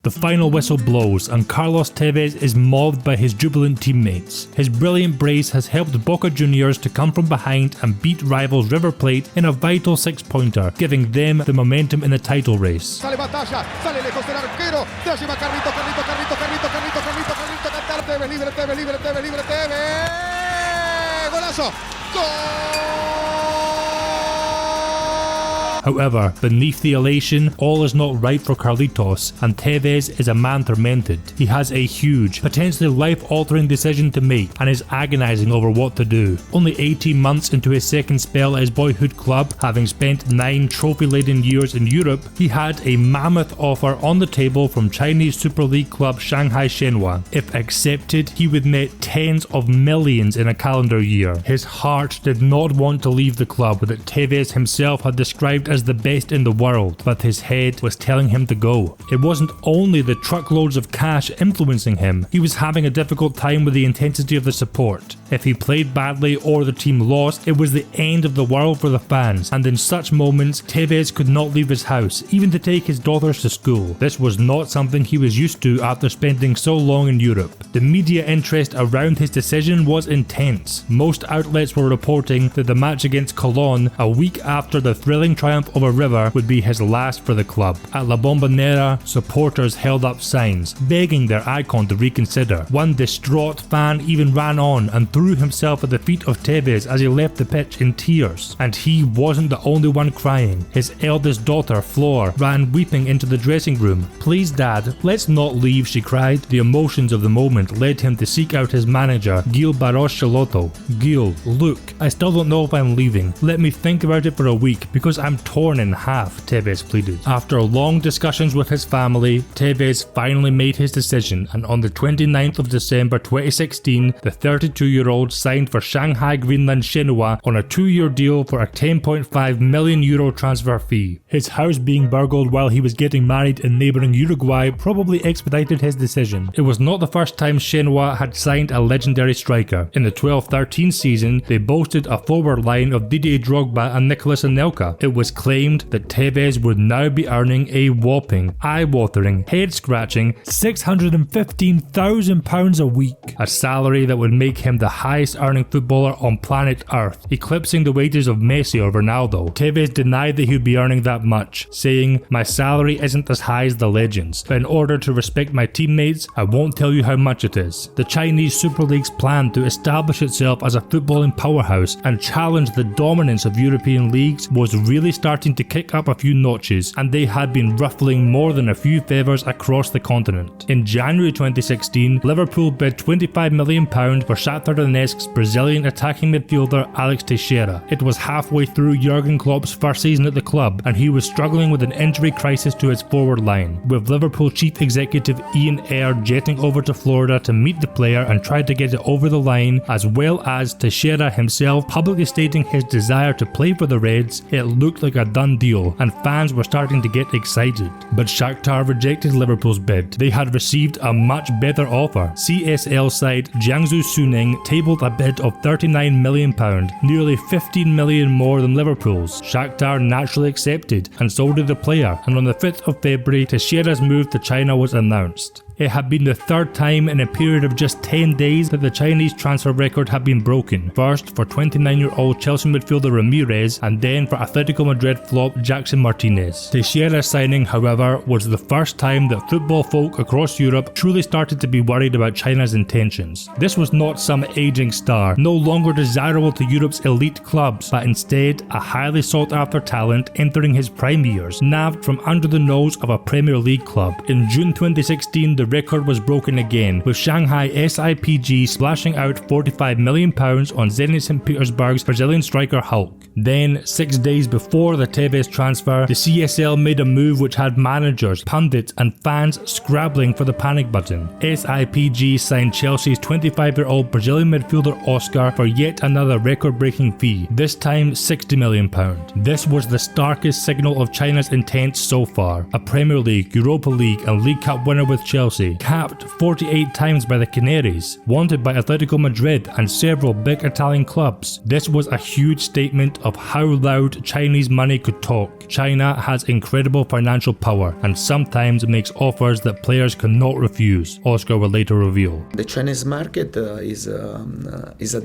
The final whistle blows and Carlos Tevez is mobbed by his jubilant teammates. His brilliant brace has helped Boca Juniors to come from behind and beat rivals River Plate in a vital six-pointer, giving them the momentum in the title race. Sale batalla, sale lejos el arquero, te lleva Carlito, Tevez, libre, golazo, gol! However, beneath the elation, all is not right for Carlitos, and Tevez is a man tormented. He has a huge, potentially life-altering decision to make and is agonising over what to do. Only 18 months into his second spell at his boyhood club, having spent 9 trophy-laden years in Europe, he had a mammoth offer on the table from Chinese Super League club Shanghai Shenhua. If accepted, he would net tens of millions in a calendar year. His heart did not want to leave the club that Tevez himself had described as the best in the world, but his head was telling him to go. It wasn't only the truckloads of cash influencing him, he was having a difficult time with the intensity of the support. If he played badly or the team lost, it was the end of the world for the fans, and in such moments, Tevez could not leave his house, even to take his daughters to school. This was not something he was used to after spending so long in Europe. The media interest around his decision was intense. Most outlets were reporting that the match against Colón, a week after the thrilling triumph over River, would be his last for the club. At La Bombonera, supporters held up signs, begging their icon to reconsider. One distraught fan even ran on and threw himself at the feet of Tevez as he left the pitch in tears. And he wasn't the only one crying. His eldest daughter, Flor, ran weeping into the dressing room. "Please Dad, let's not leave," she cried. The emotions of the moment led him to seek out his manager, Gil Barros-Schelotto. "Gil, look, I still don't know if I'm leaving. Let me think about it for a week because I'm torn in half," Tevez pleaded. After long discussions with his family, Tevez finally made his decision, and on the 29th of December 2016, the 32-year-old signed for Shanghai Greenland Shenhua on a 2-year deal for a €10.5 million transfer fee. His house being burgled while he was getting married in neighbouring Uruguay probably expedited his decision. It was not the first time Shenhua had signed a legendary striker. In the 12-13 season, they boasted a forward line of Didier Drogba and Nicolas Anelka. It was claimed that Tevez would now be earning a whopping, eye-watering, head-scratching £615,000 a week, a salary that would make him the highest earning footballer on planet Earth, eclipsing the wages of Messi or Ronaldo. Tevez denied that he would be earning that much, saying, "My salary isn't as high as the legends, but in order to respect my teammates, I won't tell you how much it is." The Chinese Super League's plan to establish itself as a footballing powerhouse and challenge the dominance of European leagues was really starting to kick up a few notches, and they had been ruffling more than a few favours across the continent. In January 2016, Liverpool bid £25 million for Shakhtar Donetsk's Brazilian attacking midfielder Alex Teixeira. It was halfway through Jurgen Klopp's first season at the club, and he was struggling with an injury crisis to his forward line, with Liverpool chief executive Ian Ayre jetting over to Florida to meet the player and try to get it over the line, as well as Teixeira himself publicly stating his desire to play for the Reds. It looked like a done deal, and fans were starting to get excited. But Shakhtar rejected Liverpool's bid. They had received a much better offer. CSL side Jiangsu Suning tabled a bid of £39 million, nearly $15 million more than Liverpool's. Shakhtar naturally accepted, and so did the player, and on the 5th of February, Teixeira's move to China was announced. It had been the third time in a period of just 10 days that the Chinese transfer record had been broken. First for 29-year-old Chelsea midfielder Ramirez, and then for Atletico Madrid flop Jackson Martinez. Teixeira's signing, however, was the first time that football folk across Europe truly started to be worried about China's intentions. This was not some aging star, no longer desirable to Europe's elite clubs, but instead a highly sought after talent entering his prime years, nabbed from under the nose of a Premier League club. In June 2016, the record was broken again, with Shanghai SIPG splashing out £45 million on Zenit St. Petersburg's Brazilian striker Hulk. Then, 6 days before the Tevez transfer, the CSL made a move which had managers, pundits and fans scrabbling for the panic button. SIPG signed Chelsea's 25-year-old Brazilian midfielder Oscar for yet another record-breaking fee, this time £60 million. This was the starkest signal of China's intent so far. A Premier League, Europa League and League Cup winner with Chelsea, Chelsea, capped 48 times by the Canaries, wanted by Atletico Madrid and several big Italian clubs. This was a huge statement of how loud Chinese money could talk. China has incredible financial power and sometimes makes offers that players cannot refuse, Oscar will later reveal. The Chinese market is a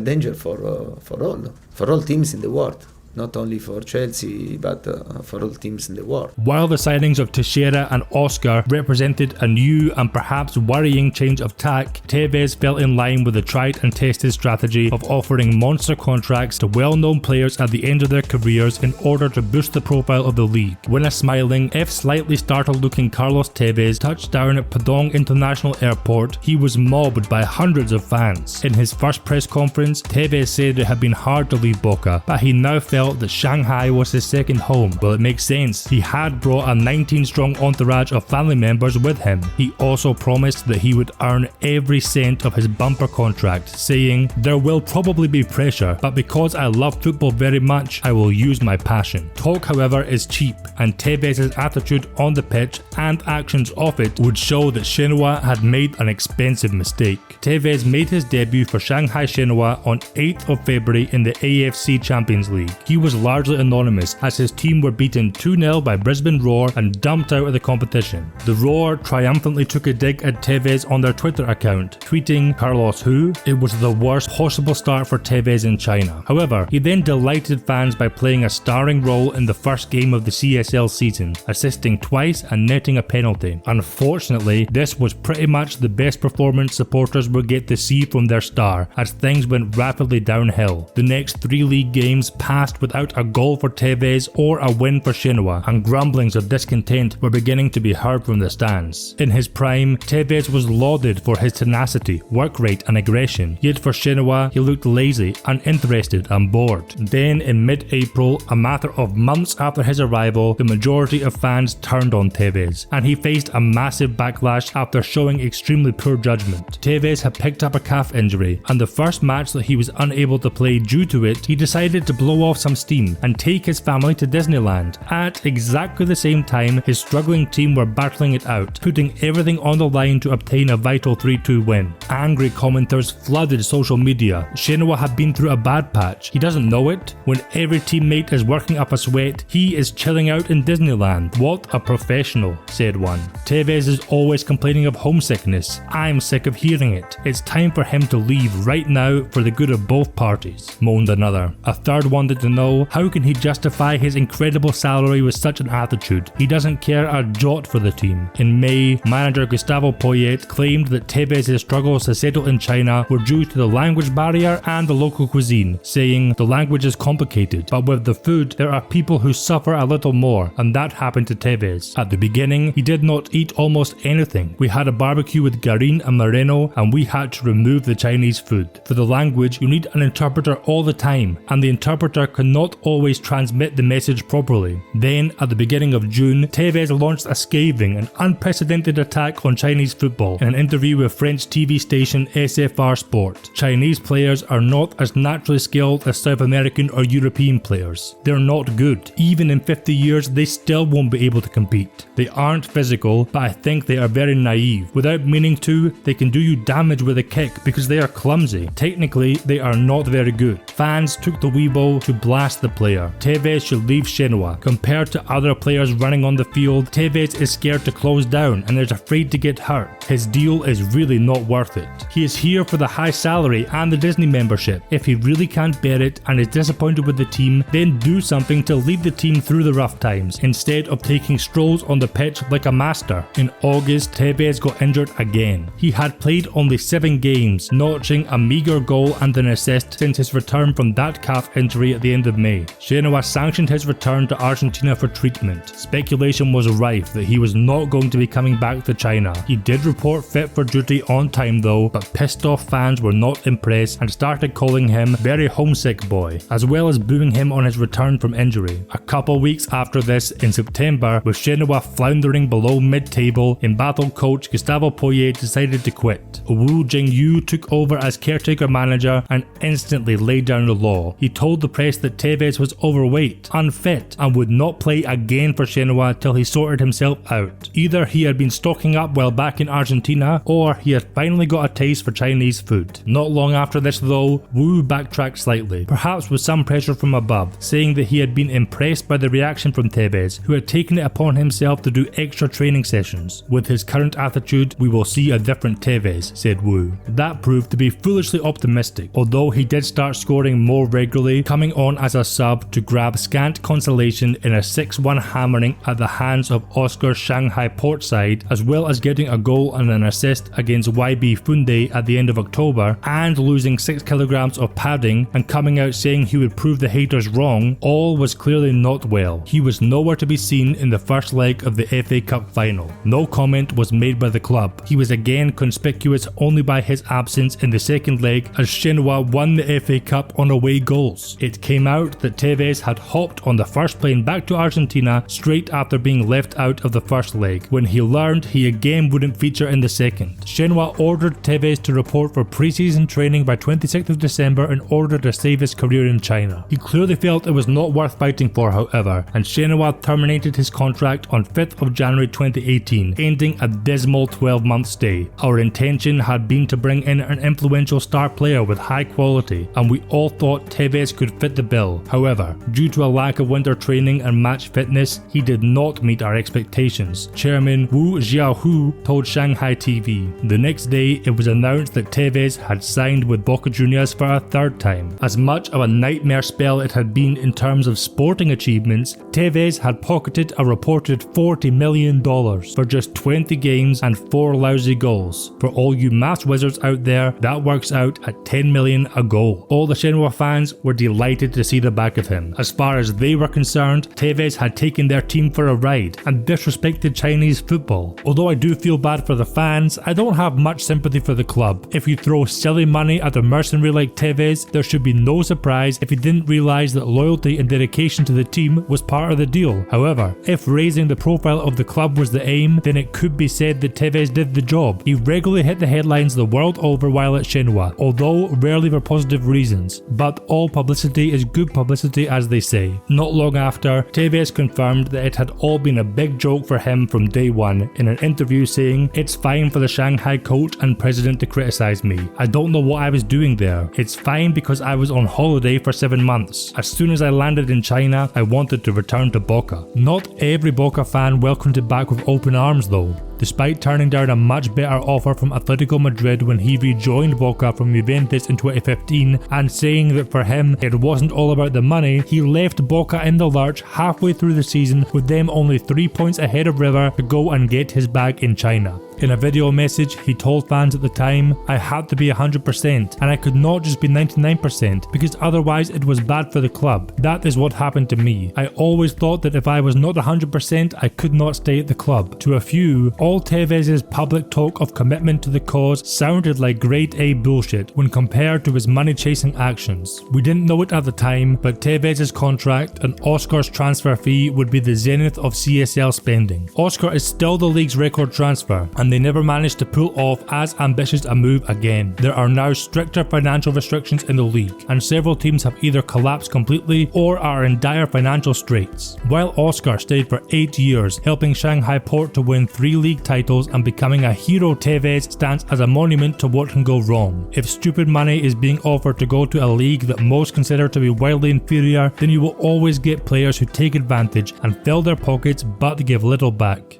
danger for all teams in the world. Not only for Chelsea, but for all teams in the world. While the signings of Teixeira and Oscar represented a new and perhaps worrying change of tack, Tevez fell in line with the tried and tested strategy of offering monster contracts to well-known players at the end of their careers in order to boost the profile of the league. When a smiling, if slightly startled-looking Carlos Tevez touched down at Pudong International Airport, he was mobbed by hundreds of fans. In his first press conference, Tevez said it had been hard to leave Boca, but he now felt that Shanghai was his second home. Well, it makes sense. He had brought a 19-strong entourage of family members with him. He also promised that he would earn every cent of his bumper contract, saying, "There will probably be pressure, but because I love football very much, I will use my passion." Talk, however, is cheap, and Tevez's attitude on the pitch and actions off it would show that Shenhua had made an expensive mistake. Tevez made his debut for Shanghai Shenhua on 8th of February in the AFC Champions League. He was largely anonymous as his team were beaten 2-0 by Brisbane Roar and dumped out of the competition. The Roar triumphantly took a dig at Tevez on their Twitter account, tweeting, "Carlos who? It was the worst possible start for Tevez in China." However, he then delighted fans by playing a starring role in the first game of the CSL season, assisting twice and netting a penalty. Unfortunately, this was pretty much the best performance supporters would get to see from their star, as things went rapidly downhill. The next 3 league games passed without a goal for Tevez or a win for Shenhua, and grumblings of discontent were beginning to be heard from the stands. In his prime, Tevez was lauded for his tenacity, work rate and aggression, yet for Shenhua he looked lazy, uninterested and bored. Then in mid-April, a matter of months after his arrival, the majority of fans turned on Tevez, and he faced a massive backlash after showing extremely poor judgment. Tevez had picked up a calf injury, and the first match that he was unable to play due to it, he decided to blow off some steam and take his family to Disneyland. At exactly the same time, his struggling team were battling it out, putting everything on the line to obtain a vital 3-2 win. Angry commenters flooded social media. Shenhua had been through a bad patch. He doesn't know it. When every teammate is working up a sweat, he is chilling out in Disneyland. What a professional, said one. Tevez is always complaining of homesickness. I'm sick of hearing it. It's time for him to leave right now for the good of both parties, moaned another. A third wanted to know, how can he justify his incredible salary with such an attitude? He doesn't care a jot for the team. In May, manager Gustavo Poyet claimed that Tevez's struggles to settle in China were due to the language barrier and the local cuisine, saying, "The language is complicated, but with the food, there are people who suffer a little more," and that happened to Tevez. At the beginning, he did not eat almost anything. We had a barbecue with Garin and Moreno, and we had to remove the Chinese food. For the language, you need an interpreter all the time, and the interpreter cannot always transmit the message properly. Then, at the beginning of June, Tevez launched a scathing and unprecedented attack on Chinese football in an interview with French TV station SFR Sport. Chinese players are not as naturally skilled as South American or European players. They're not good. Even in 50 years, they still won't be able to compete. They aren't physical, but I think they are very naive. Without meaning to, they can do you damage with a kick because they are clumsy. Technically, they are not very good. Fans took the Weibo to blast the player. Tevez should leave Shenhua. Compared to other players running on the field, Tevez is scared to close down and is afraid to get hurt. His deal is really not worth it. He is here for the high salary and the Disney membership. If he really can't bear it and is disappointed with the team, then do something to lead the team through the rough times, instead of taking strolls on the pitch like a master. In August, Tevez got injured again. He had played only 7 games, notching a meagre goal and an assist since his return from that calf injury at the end of May. Shenhua sanctioned his return to Argentina for treatment. Speculation was rife that he was not going to be coming back to China. He did report fit for duty on time though, but pissed off fans were not impressed and started calling him very homesick boy, as well as booing him on his return from injury. A couple weeks after this, in September, with Shenhua floundering below mid-table, embattled coach Gustavo Poyet decided to quit. Wu Jingyu took over as caretaker manager and instantly laid down the law. He told the press that that Tevez was overweight, unfit, and would not play again for Shenhua till he sorted himself out. Either he had been stocking up while back in Argentina, or he had finally got a taste for Chinese food. Not long after this though, Wu backtracked slightly, perhaps with some pressure from above, saying that he had been impressed by the reaction from Tevez, who had taken it upon himself to do extra training sessions. With his current attitude, we will see a different Tevez, said Wu. That proved to be foolishly optimistic, although he did start scoring more regularly, coming on as a sub to grab scant consolation in a 6-1 hammering at the hands of Oscar's Shanghai Port side, as well as getting a goal and an assist against YB Funde at the end of October, and losing 6 kilograms of padding and coming out saying he would prove the haters wrong. All was clearly not well. He was nowhere to be seen in the first leg of the FA Cup final. No comment was made by the club. He was again conspicuous only by his absence in the second leg as Shenhua won the FA Cup on away goals. It came out that Tevez had hopped on the first plane back to Argentina straight after being left out of the first leg, when he learned he again wouldn't feature in the second. Shenhua ordered Tevez to report for pre-season training by 26th of December in order to save his career in China. He clearly felt it was not worth fighting for, however, and Shenhua terminated his contract on 5th of January 2018, ending a dismal 12-month stay. Our intention had been to bring in an influential star player with high quality, and we all thought Tevez could fit the bill. However, due to a lack of winter training and match fitness, he did not meet our expectations, Chairman Wu Xiaohu told Shanghai TV. The next day, it was announced that Tevez had signed with Boca Juniors for a third time. As much of a nightmare spell it had been in terms of sporting achievements, Tevez had pocketed a reported $40 million for just 20 games and 4 lousy goals. For all you maths wizards out there, that works out at 10 million a goal. All the Shenhua fans were delighted to see the back of him. As far as they were concerned, Tevez had taken their team for a ride and disrespected Chinese football. Although I do feel bad for the fans, I don't have much sympathy for the club. If you throw silly money at a mercenary like Tevez, there should be no surprise if he didn't realise that loyalty and dedication to the team was part of the deal. However, if raising the profile of the club was the aim, then it could be said that Tevez did the job. He regularly hit the headlines the world over while at Shenhua, although rarely for positive reasons. But all publicity is good publicity, as they say. Not long after, Tevez confirmed that it had all been a big joke for him from day one, in an interview saying, "It's fine for the Shanghai coach and president to criticise me. I don't know what I was doing there. It's fine because I was on holiday for 7 months. As soon as I landed in China, I wanted to return to Boca." Not every Boca fan welcomed it back with open arms though. Despite turning down a much better offer from Atletico Madrid when he rejoined Boca from Juventus in 2015 and saying that for him it wasn't all about the money, he left Boca in the lurch halfway through the season with them only 3 points ahead of River to go and get his bag in China. In a video message, he told fans at the time, "I had to be 100% and I could not just be 99% because otherwise it was bad for the club. That is what happened to me. I always thought that if I was not 100%, I could not stay at the club." To a few, all Tevez's public talk of commitment to the cause sounded like grade A bullshit when compared to his money-chasing actions. We didn't know it at the time, but Tevez's contract and Oscar's transfer fee would be the zenith of CSL spending. Oscar is still the league's record transfer, and they never managed to pull off as ambitious a move again. There are now stricter financial restrictions in the league, and several teams have either collapsed completely or are in dire financial straits. While Oscar stayed for 8 years, helping Shanghai Port to win 3 league titles and becoming a hero, Tevez stands as a monument to what can go wrong. If stupid money is being offered to go to a league that most consider to be wildly inferior, then you will always get players who take advantage and fill their pockets but give little back.